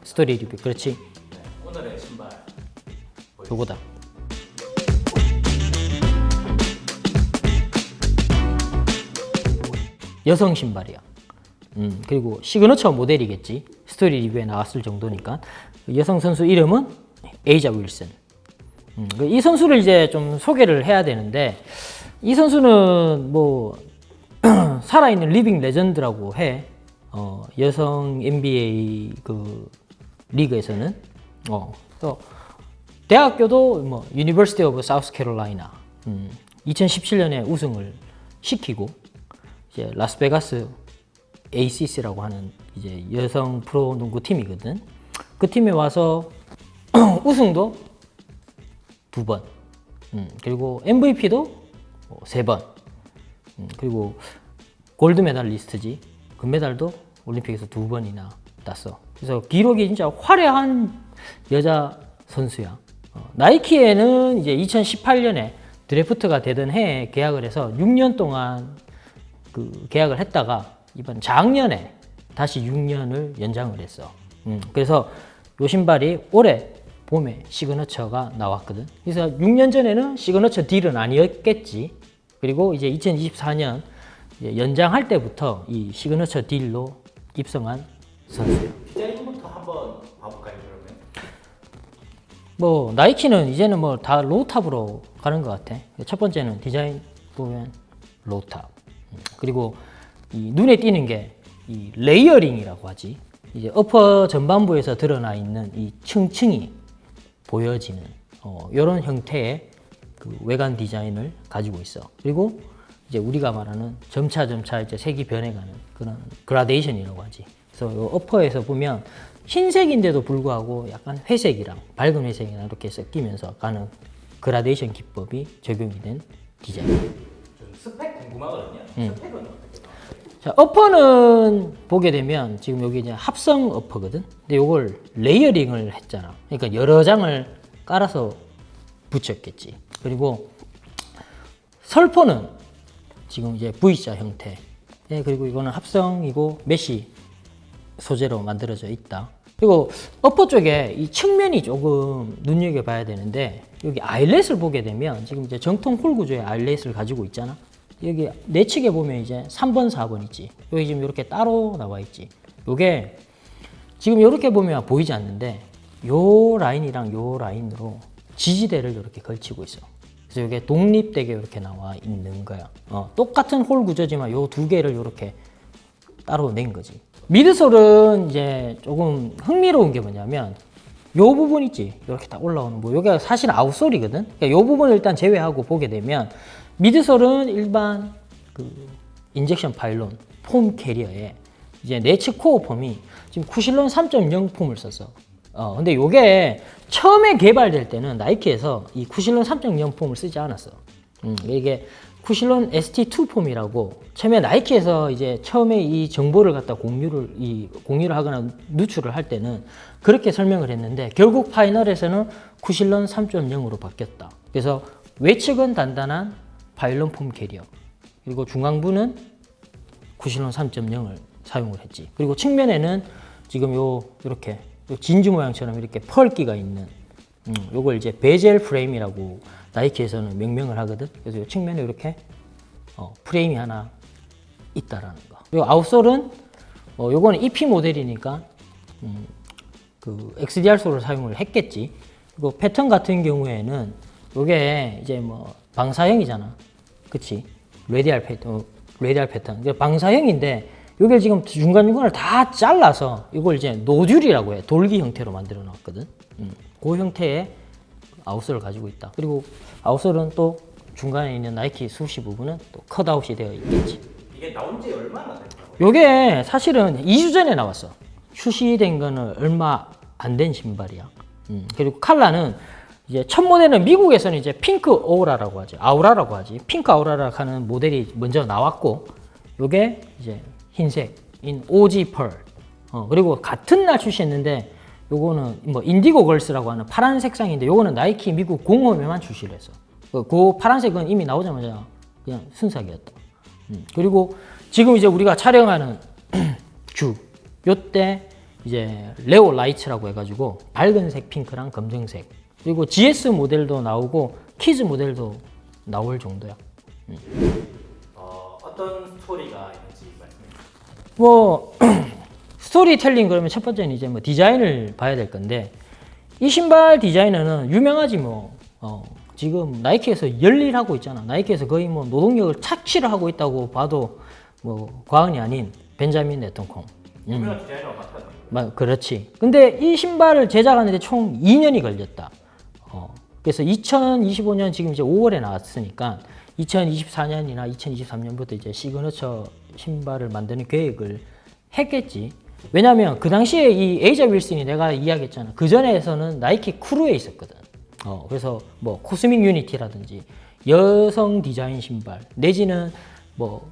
스토리 리뷰. 그렇지. 네, 오늘의 신발 요거다. 여성 신발이야. 그리고 시그너처 모델이겠지. 스토리 리뷰에 나왔을 정도니까. 여성 선수 이름은 에이자 윌슨. 이 선수를 이제 좀 소개를 해야 되는데, 이 선수는 뭐 살아있는 리빙 레전드라고 해. 여성 NBA 그 리그에서는. 또 대학교도 뭐 유니버시티 오브 사우스 캐롤라이나 2017년에 우승을 시키고, 이제 라스베가스 에이시스라고 하는 이제 여성 프로 농구 팀이거든. 그 팀에 와서 우승도 2번, 그리고 MVP도 3번, 그리고 골드 메달리스트지. 금메달도 올림픽에서 2번이나 땄어. 그래서 기록이 진짜 화려한 여자 선수야. 나이키에는 이제 2018년에 드래프트가 되던 해에 계약을 해서 6년 동안 그 계약을 했다가 이번 작년에 다시 6년을 연장을 했어. 그래서 요 신발이 올해 봄에 시그너처가 나왔거든. 그래서 6년 전에는 시그너처 딜은 아니었겠지. 그리고 이제 2024년 연장할 때부터 이 시그너처 딜로 입성한 선수예요. 디자인부터 한번 봐볼까요, 그러면? 뭐 나이키는 이제는 뭐 다 로우탑으로 가는 것 같아. 첫 번째는 디자인 보면 로우탑. 그리고 이 눈에 띄는 게 이 레이어링이라고 하지. 이제 어퍼 전반부에서 드러나 있는 이 층층이 보여지는 이런 형태의 그 외관 디자인을 가지고 있어. 그리고 이제 우리가 말하는 점차 이제 색이 변해가는 그런 그라데이션이라고 하지. 그래서 이 어퍼에서 보면 흰색인데도 불구하고 약간 회색이랑 밝은 회색이랑 이렇게 섞이면서 가는 그라데이션 기법이 적용이 된 디자인. 좀 스펙 궁금하거든요. 스펙은 어떻게 나와요? 자, 어퍼는 보게 되면 지금 여기 이제 합성 어퍼거든. 근데 이걸 레이어링을 했잖아. 그러니까 여러 장을 깔아서 붙였겠지. 그리고 설포는 지금 이제 V자 형태. 그리고 이거는 합성이고 메쉬 소재로 만들어져 있다. 그리고 어퍼 쪽에 이 측면이 조금 눈여겨봐야 되는데, 여기 아일렛을 보게 되면 지금 이제 정통 홀 구조의 아일렛을 가지고 있잖아. 여기 내측에 보면 이제 3번, 4번 있지. 여기 지금 이렇게 따로 나와 있지. 요게 지금 이렇게 보면 보이지 않는데, 요 라인이랑 요 라인으로 지지대를 이렇게 걸치고 있어. 그래서 이게 독립되게 이렇게 나와 있는 거야. 똑같은 홀 구조지만 요 두 개를 이렇게 따로 낸 거지. 미드솔은 이제 조금 흥미로운 게 뭐냐면, 요 부분 있지. 이렇게 딱 올라오는 뭐, 요게 사실 아웃솔이거든. 그러니까 요 부분을 일단 제외하고 보게 되면, 미드솔은 일반 그 인젝션 파일론 폼 캐리어에 이제 내측 코어 폼이 지금 쿠실론 3.0 폼을 썼어. 근데 요게 처음에 개발될 때는 나이키에서 이 쿠실론 3.0 폼을 쓰지 않았어. 이게 쿠실론 ST2 폼이라고, 처음에 나이키에서 이제 처음에 이 정보를 갖다 공유를 하거나 누출을 할 때는 그렇게 설명을 했는데, 결국 파이널에서는 쿠실론 3.0으로 바뀌었다. 그래서 외측은 단단한 파일론 폼 캐리어, 그리고 중앙부는 쿠실론 3.0을 사용을 했지. 그리고 측면에는 지금 이렇게 진주 모양처럼 이렇게 펄기가 있는 요걸 이제 베젤 프레임이라고 나이키에서는 명명을 하거든. 그래서 이 측면에 이렇게 프레임이 하나 있다라는 거. 그리고 아웃솔은 요거는 EP 모델이니까 그 XDR 솔을 사용을 했겠지. 그리고 패턴 같은 경우에는 요게 이제 뭐 방사형이잖아. 그치? 레디알 패턴. 방사형인데, 요게 지금 중간중간을 다 잘라서 이걸 이제 노듈이라고 해. 돌기 형태로 만들어 놨거든. 그 형태의 아웃솔을 가지고 있다. 그리고 아웃솔은 또 중간에 있는 나이키 수시 부분은 또 컷아웃이 되어 있겠지. 이게 나온 지 얼마나 됐다고요? 요게 사실은 2주 전에 나왔어. 출시된 거는 얼마 안 된 신발이야. 그리고 컬러는 이제 첫 모델은 미국에서는 이제 핑크 오라라고 하지. 아우라라고 하지. 핑크 아우라라고 하는 모델이 먼저 나왔고, 요게 이제 흰색인 OG 펄. 그리고 같은 날 출시했는데, 요거는 뭐 인디고 걸스라고 하는 파란 색상인데, 요거는 나이키 미국 공홈에만 출시를 했어. 그 파란색은 이미 나오자마자 그냥 순삭이었다. 그리고 지금 이제 우리가 촬영하는 주, 요때 이제 레오 라이트라고 해가지고 밝은색 핑크랑 검정색, 그리고 GS 모델도 나오고 키즈 모델도 나올 정도야. 어떤 스토리가 있는지 말씀해 주세요. 뭐 스토리텔링 그러면 첫 번째는 이제 뭐 디자인을 봐야 될 건데, 이 신발 디자이너는 유명하지 뭐. 지금 나이키에서 열일하고 있잖아. 나이키에서 거의 뭐 노동력을 착취를 하고 있다고 봐도 뭐 과언이 아닌 벤자민 네턴콩. 유명한 디자이너가 맡았는데. 그렇지. 근데 이 신발을 제작하는데 총 2년이 걸렸다. 그래서 2025년 지금 이제 5월에 나왔으니까 2024년이나 2023년부터 이제 시그너처 신발을 만드는 계획을 했겠지. 왜냐면 그 당시에 이 에이자 윌슨이 내가 이야기했잖아. 그 전에서는 나이키 크루에 있었거든. 그래서 뭐 코스믹 유니티라든지 여성 디자인 신발 내지는 뭐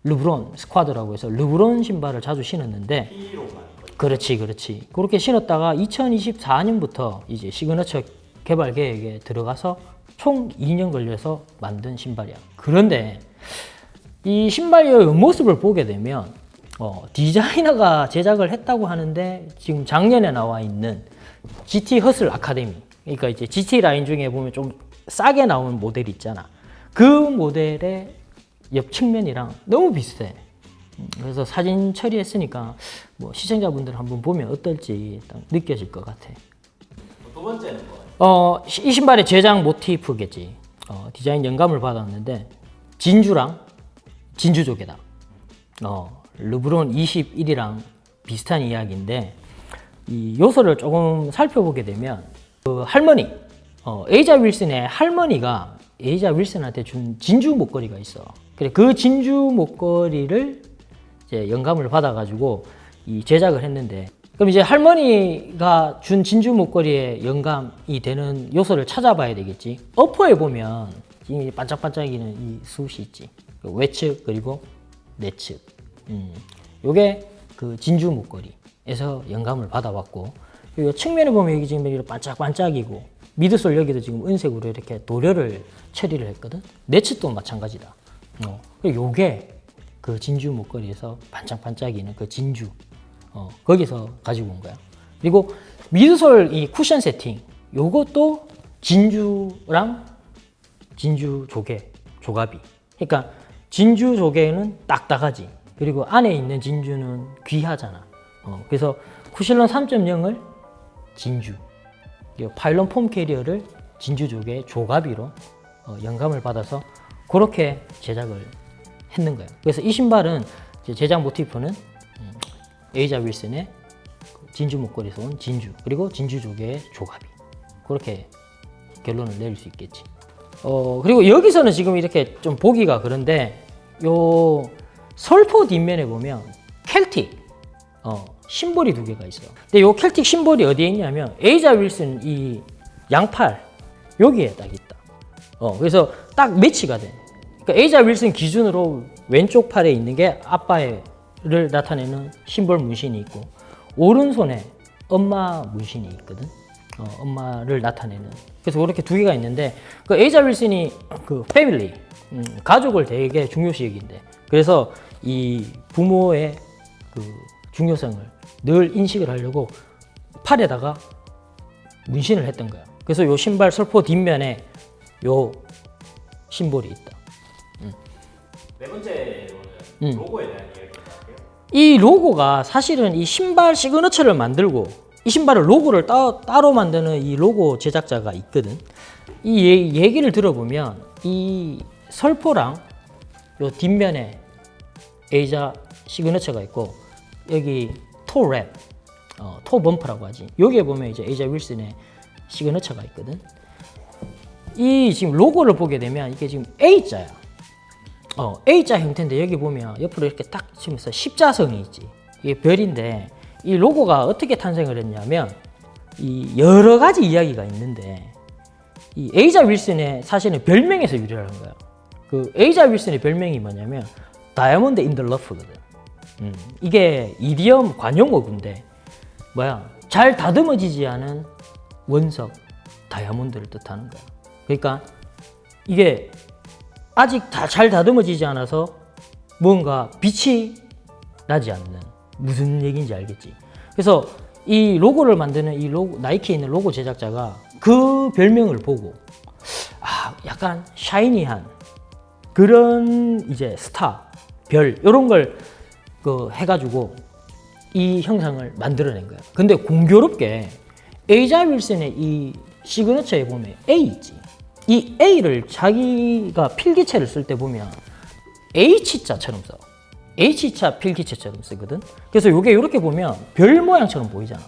르브론 스쿼드라고 해서 르브론 신발을 자주 신었는데, 히로만 거의. 그렇지. 그렇게 신었다가 2024년부터 이제 시그너처 개발 계획에 들어가서 총 2년 걸려서 만든 신발이야. 그런데 이 신발의 옆모습을 보게 되면 디자이너가 제작을 했다고 하는데 지금 작년에 나와 있는 GT 허슬 아카데미, 그러니까 이제 GT 라인 중에 보면 좀 싸게 나온 모델 있잖아. 그 모델의 옆 측면이랑 너무 비슷해. 그래서 사진 처리했으니까 뭐 시청자분들 한번 보면 어떨지 딱 느껴질 것 같아. 두 번째는 뭐? 이 신발의 제작 모티프겠지. 디자인 영감을 받았는데 진주랑 진주족이다. 르브론 21이랑 비슷한 이야기인데, 이 요소를 조금 살펴보게 되면 그 할머니, 에이자 윌슨의 할머니가 에이자 윌슨한테 준 진주 목걸이가 있어. 그래, 그 진주 목걸이를 이제 영감을 받아가지고 이 제작을 했는데, 그럼 이제 할머니가 준 진주 목걸이에 영감이 되는 요소를 찾아봐야 되겠지. 어퍼에 보면 이 반짝반짝이는 이 숱이 있지. 외측 그리고 내측. 요게 그 진주 목걸이에서 영감을 받아왔고, 그리고 측면에 보면 여기 지금 이렇게 반짝반짝이고 미드솔 여기도 지금 은색으로 이렇게 도료를 처리를 했거든. 내측도 마찬가지다. 그리고 요게 그 진주 목걸이에서 반짝반짝이는 그 진주, 거기서 가지고 온 거야. 그리고 미드솔 이 쿠션 세팅, 요것도 진주랑 진주 조개, 조갑이. 그러니까 진주 조개는 딱딱하지. 그리고 안에 있는 진주는 귀하잖아. 그래서 쿠실런 3.0을 진주, 파일론 폼 캐리어를 진주 조개 조갑이로 영감을 받아서 그렇게 제작을 했는 거예요. 그래서 이 신발은 제작 모티프는 에이자 윌슨의 진주 목걸이에서 온 진주, 그리고 진주 조개의 조갑이. 그렇게 결론을 내릴 수 있겠지. 그리고 여기서는 지금 이렇게 좀 보기가 그런데, 요 솔포 뒷면에 보면 켈틱 심볼이 두 개가 있어요. 근데 요 켈틱 심볼이 어디에 있냐면 에이자 윌슨 이 양팔 여기에 딱 있다. 그래서 딱 매치가 돼. 그러니까 에이자 윌슨 기준으로 왼쪽 팔에 있는 게 아빠를 나타내는 심볼 문신이 있고, 오른손에 엄마 문신이 있거든. 엄마를 나타내는. 그래서 그렇게 두 개가 있는데, 그 에이자 윌슨이 그 패밀리, 가족을 되게 중요시 여긴대. 그래서 이 부모의 그 중요성을 늘 인식을 하려고 팔에다가 문신을 했던 거야. 그래서 요 신발 설포 뒷면에 요 심볼이 있다. 네 번째로는 로고에 대한 이야기를 할게요. 이 로고가 사실은 이 신발 시그너처를 만들고 이 신발을 로고를 따로 만드는 이 로고 제작자가 있거든. 이 얘기를 들어보면 이 설포랑 요 뒷면에 에이자 시그너처가 있고, 여기 토 랩, 토 범프라고 하지. 여기에 보면 이제 에이자 윌슨의 시그너처가 있거든. 이 지금 로고를 보게 되면 이게 지금 A자야. A자 형태인데 여기 보면 옆으로 이렇게 딱 치면서 십자선이 있지. 이게 별인데, 이 로고가 어떻게 탄생을 했냐면 이 여러 가지 이야기가 있는데, 이 에이자 윌슨의 사실은 별명에서 유래를 한 거야. 그 에이자 윌슨의 별명이 뭐냐면 다이아몬드 인 더 러프거든. 이게 이디엄 관용어구인데 잘 다듬어지지 않은 원석 다이아몬드를 뜻하는 거야. 그러니까 이게 아직 잘 다듬어지지 않아서 뭔가 빛이 나지 않는, 무슨 얘기인지 알겠지? 그래서 이 로고를 만드는 이 로고, 나이키에 있는 로고 제작자가 그 별명을 보고 약간 샤이니한 그런 이제 스타, 별 이런 걸 해가지고 이 형상을 만들어낸 거야. 근데 공교롭게 에이자 윌슨의 이 시그너처에 보면 A 있지. 이 A를 자기가 필기체를 쓸 때 보면 H자처럼 써. H자 필기체처럼 쓰거든. 그래서 이게 이렇게 보면 별 모양처럼 보이잖아.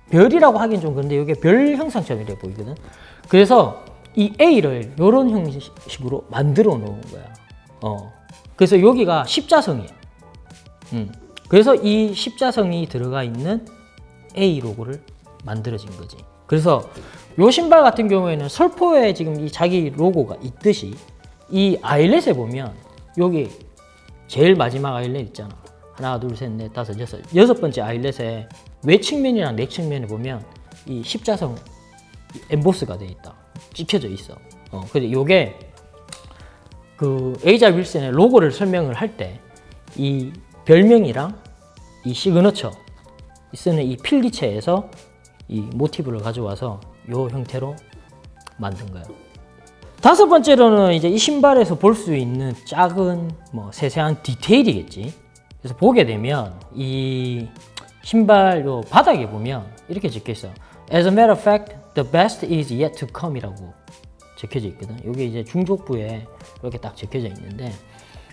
별이라고 하긴 좀 그런데 이게 별 형상처럼 이렇게 보이거든. 그래서 이 A를 이런 형식으로 만들어 놓은 거야. 그래서 여기가 십자성이야. 그래서 이 십자성이 들어가 있는 A 로고를 만들어진 거지. 그래서 요 신발 같은 경우에는 설포에 지금 이 자기 로고가 있듯이 이 아일렛에 보면 여기 제일 마지막 아일렛 있잖아. 하나, 둘, 셋, 넷, 다섯, 여섯 번째 아일렛에 외측면이랑 내측면에 보면 이 십자성 엠보스가 돼 있다. 찍혀져 있어. 근데 요게 그 에이자 윌슨의 로고를 설명을 할 때 이 별명이랑 이 시그너처 쓰는 이 필기체에서 이 모티브를 가져와서 요 형태로 만든 거예요. 다섯 번째로는 이제 이 신발에서 볼 수 있는 작은 세세한 디테일이겠지. 그래서 보게 되면 이 신발 요 바닥에 보면 이렇게 적혀 있어. As a matter of fact, the best is yet to come이라고 적혀져 있거든. 이게 이제 중족부에 이렇게 딱 적혀져 있는데,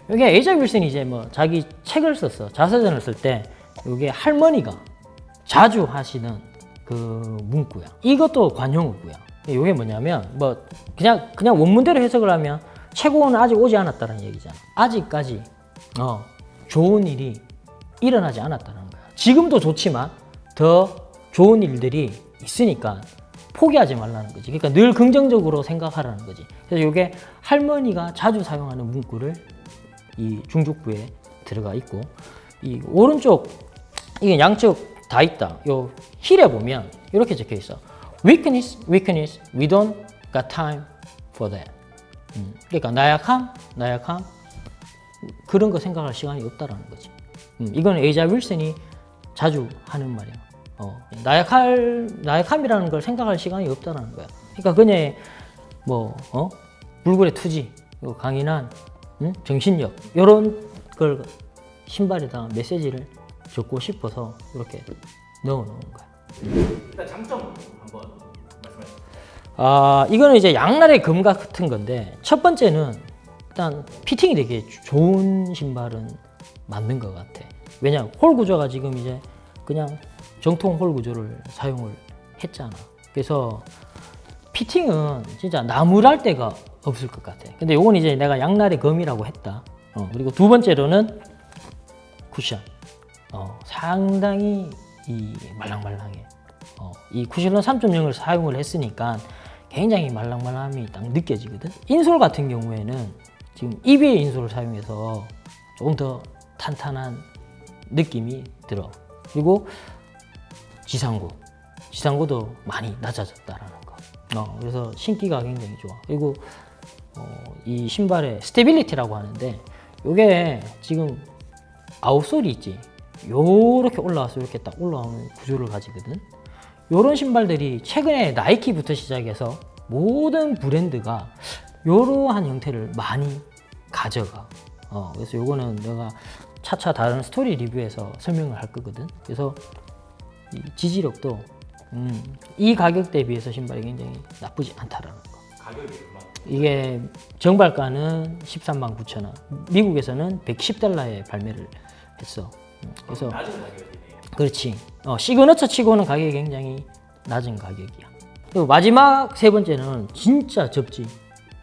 이게 에이자 윌슨이 이제 자기 책을 썼어. 자서전을 쓸 때 이게 할머니가 자주 하시는 그 문구야. 이것도 관용어구야. 이게 뭐냐면 그냥 원문대로 해석을 하면 최고는 아직 오지 않았다는 얘기잖아. 아직까지 좋은 일이 일어나지 않았다는 거야. 지금도 좋지만 더 좋은 일들이 있으니까 포기하지 말라는 거지. 그러니까 늘 긍정적으로 생각하라는 거지. 그래서 이게 할머니가 자주 사용하는 문구를 이 중족부에 들어가 있고, 이 오른쪽 이게 양쪽 다 있다. 요 힐에 보면 이렇게 적혀 있어. Weakness, weakness, we don't got time for that. 그러니까 나약함 그런 거 생각할 시간이 없다라는 거지. 이건 에이자 윌슨이 자주 하는 말이야. 나약함이라는 걸 생각할 시간이 없다라는 거야. 그러니까 그녀의 불굴의 투지, 강인한 정신력 이런 걸 신발에다 메시지를 적고 싶어서 이렇게 넣어놓은 거야. 일단 장점 한번 말씀해 주세요. 이거는 이제 양날의 금 같은 건데, 첫 번째는 일단 피팅이 되게 좋은 신발은 맞는 것 같아. 왜냐, 홀 구조가 지금 이제 그냥 정통 홀 구조를 사용을 했잖아. 그래서 피팅은 진짜 나무랄 데가 없을 것 같아. 근데 요건 이제 내가 양날의 검이라고 했다. 그리고 두 번째로는 쿠션. 상당히 말랑말랑해. 이 쿠션런 3.0을 사용을 했으니까 굉장히 말랑말랑함이 딱 느껴지거든. 인솔 같은 경우에는 지금 EVA 인솔을 사용해서 조금 더 탄탄한 느낌이 들어. 그리고 지상고도 많이 낮아졌다라는 거. 그래서 신기가 굉장히 좋아. 그리고 이 신발의 스테빌리티라고 하는데, 요게 지금 아웃솔이 있지. 요렇게 올라와서 이렇게 딱 올라오는 구조를 가지거든. 요런 신발들이 최근에 나이키부터 시작해서 모든 브랜드가 요러한 형태를 많이 가져가. 그래서 요거는 내가 차차 다른 스토리 리뷰에서 설명을 할 거거든. 그래서 이 지지력도 이 가격 대비해서 신발이 굉장히 나쁘지 않다라는 거. 가격이 얼마? 이게 정발가는 139,000원, 미국에서는 $110에 발매를 했어. 그래서 낮은 가격이네요. 그렇지. 시그너처 치고는 가격이 굉장히 낮은 가격이야. 그리고 마지막 세 번째는 진짜 접지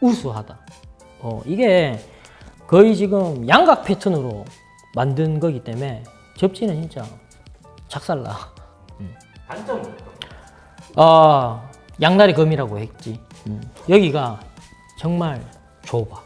우수하다. 이게 거의 지금 양각 패턴으로 만든 거기 때문에 접지는 진짜 작살나. 단점은 어떤 양날의 검이라고 했지. 여기가 정말 좁아.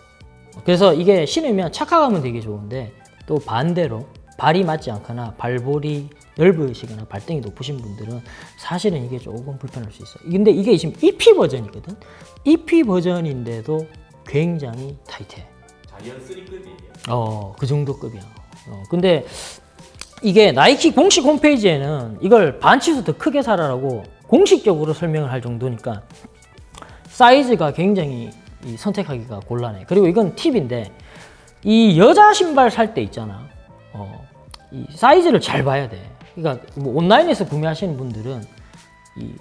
그래서 이게 신으면 착화감은 되게 좋은데, 또 반대로 발이 맞지 않거나 발볼이 넓으시거나 발등이 높으신 분들은 사실은 이게 조금 불편할 수 있어. 근데 이게 지금 EP 버전이거든. EP 버전인데도 굉장히 타이트해. 자이언 3급이에요. 그 정도 급이야. 근데 이게 나이키 공식 홈페이지에는 이걸 반치수 더 크게 사라라고 공식적으로 설명을 할 정도니까 사이즈가 굉장히 선택하기가 곤란해. 그리고 이건 팁인데 이 여자 신발 살 때 있잖아. 이 사이즈를 잘 봐야 돼. 그러니까 뭐 온라인에서 구매하시는 분들은 이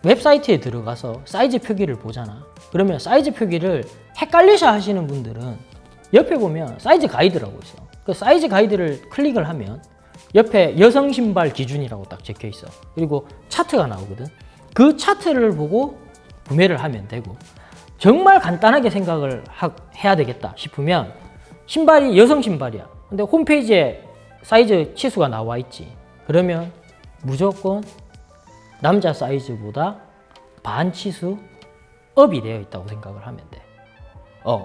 웹사이트에 들어가서 사이즈 표기를 보잖아. 그러면 사이즈 표기를 헷갈리셔 하시는 분들은 옆에 보면 사이즈 가이드라고 있어. 그 사이즈 가이드를 클릭을 하면 옆에 여성 신발 기준이라고 딱 적혀 있어. 그리고 차트가 나오거든. 그 차트를 보고 구매를 하면 되고, 정말 간단하게 생각을 해야 되겠다 싶으면 신발이 여성 신발이야. 근데 홈페이지에 사이즈 치수가 나와 있지. 그러면 무조건 남자 사이즈보다 반 치수 업이 되어 있다고 생각을 하면 돼.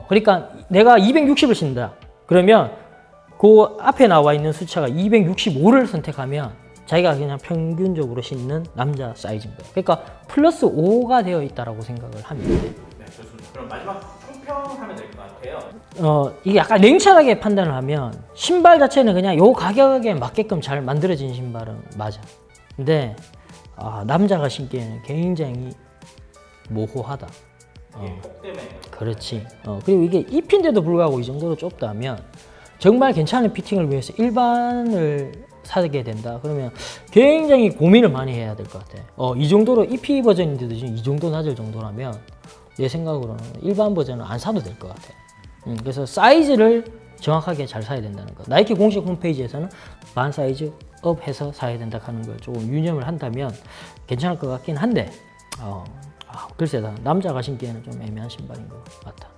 그러니까 내가 260을 신다. 그러면 그 앞에 나와 있는 숫자가 265를 선택하면 자기가 그냥 평균적으로 신는 남자 사이즈인 거야. 그러니까 플러스 5가 되어 있다라고 생각을 하면 돼. 네, 좋습니다. 그럼 마지막 총평하면 될 것 같아요. 이게 약간 냉철하게 판단을 하면 신발 자체는 그냥 요 가격에 맞게끔 잘 만들어진 신발은 맞아. 근데 남자가 신기에는 굉장히 모호하다. 이게 폭 때문에. 그렇지. 그리고 이게 잎인데도 불구하고 이 정도로 좁다면 정말 괜찮은 피팅을 위해서 일반을 사게 된다. 그러면 굉장히 고민을 많이 해야 될 것 같아. 이 정도로 EP 버전인데도 지금 이 정도 낮을 정도라면 내 생각으로는 일반 버전은 안 사도 될 것 같아. 그래서 사이즈를 정확하게 잘 사야 된다는 거. 나이키 공식 홈페이지에서는 반 사이즈 업 해서 사야 된다 하는 걸 조금 유념을 한다면 괜찮을 것 같긴 한데 글쎄다. 남자가 신기에는 좀 애매한 신발인 것 같아.